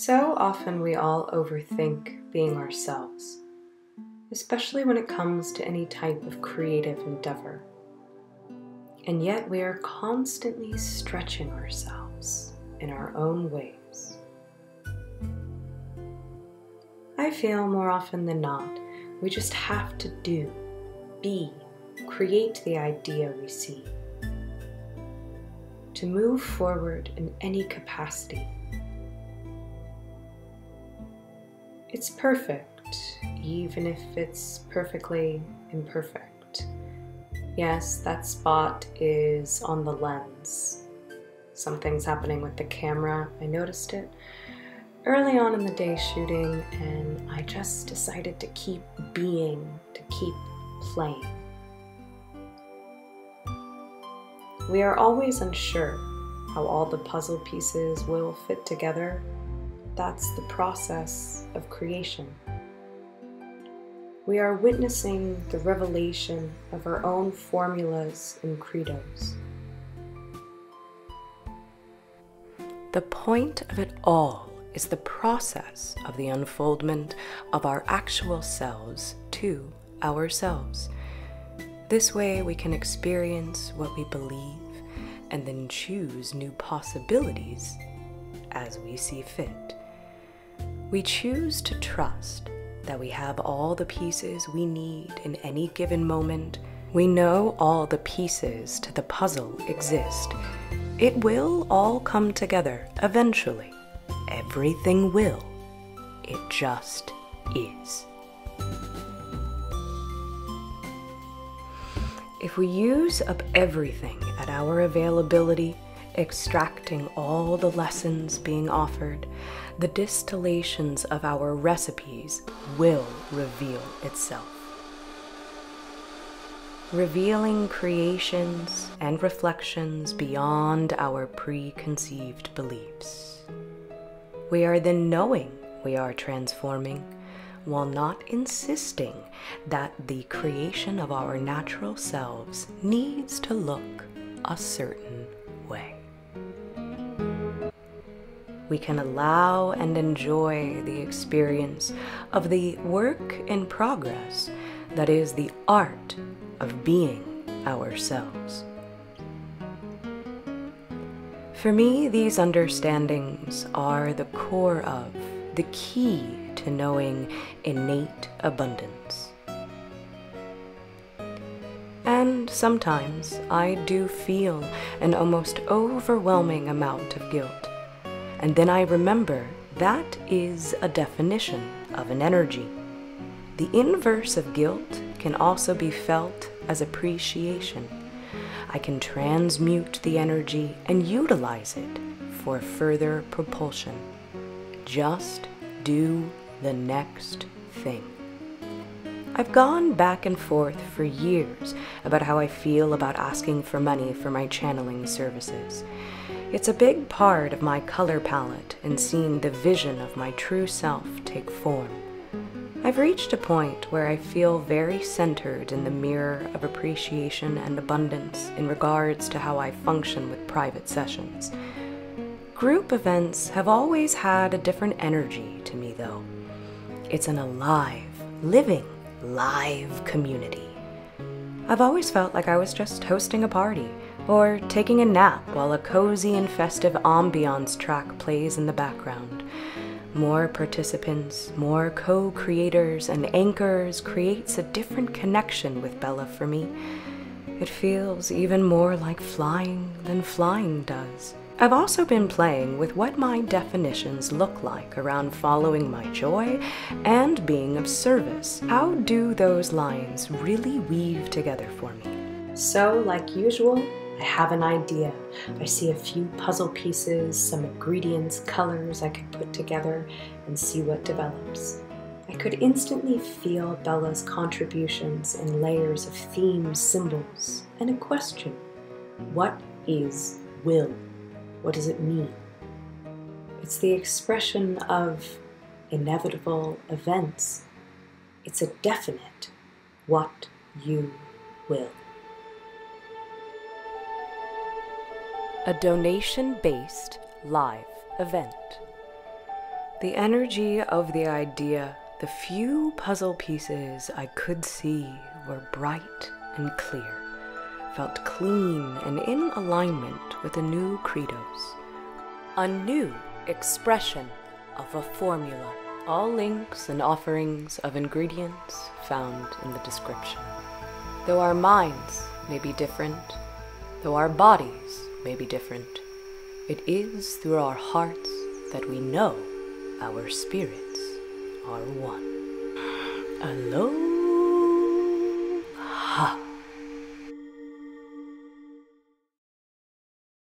So often we all overthink being ourselves, especially when it comes to any type of creative endeavor. And yet we are constantly stretching ourselves in our own ways. I feel more often than not, we just have to do, be, create the idea we see. To move forward in any capacity. It's perfect, even if it's perfectly imperfect. Yes, that spot is on the lens. Something's happening with the camera. I noticed it early on in the day shooting, and I just decided to keep being, to keep playing. We are always unsure how all the puzzle pieces will fit together. That's the process of creation. We are witnessing the revelation of our own formulas and credos. The point of it all is the process of the unfoldment of our actual selves to ourselves. This way we can experience what we believe and then choose new possibilities as we see fit. We choose to trust that we have all the pieces we need in any given moment. We know all the pieces to the puzzle exist. It will all come together eventually. Everything will. It just is. If we use up everything at our availability, extracting all the lessons being offered, the distillations of our recipes will reveal itself. Revealing creations and reflections beyond our preconceived beliefs. We are then knowing we are transforming, while not insisting that the creation of our natural selves needs to look a certain way. We can allow and enjoy the experience of the work in progress that is the art of being ourselves. For me, these understandings are the core of, the key to knowing innate abundance. And sometimes I do feel an almost overwhelming amount of guilt. And then I remember that is a definition of an energy. The inverse of guilt can also be felt as appreciation. I can transmute the energy and utilize it for further propulsion. Just do the next thing. I've gone back and forth for years about how I feel about asking for money for my channeling services. It's a big part of my color palette in seeing the vision of my true self take form. I've reached a point where I feel very centered in the mirror of appreciation and abundance in regards to how I function with private sessions. Group events have always had a different energy to me though. It's an alive, living, live community. I've always felt like I was just hosting a party or taking a nap while a cozy and festive ambiance track plays in the background. More participants, more co-creators and anchors creates a different connection with Bella for me. It feels even more like flying than flying does. I've also been playing with what my definitions look like around following my joy and being of service. How do those lines really weave together for me? So, like usual, I have an idea. I see a few puzzle pieces, some ingredients, colors I could put together and see what develops. I could instantly feel Bella's contributions in layers of themes, symbols, and a question. What is will? What does it mean? It's the expression of inevitable events. It's a definite what you will. A donation-based live event. The energy of the idea, the few puzzle pieces I could see were bright and clear, felt clean and in alignment with the new credos. A new expression of a formula. All links and offerings of ingredients found in the description. Though our minds may be different, though our bodies may be different, it is through our hearts that we know our spirits are one. Aloha.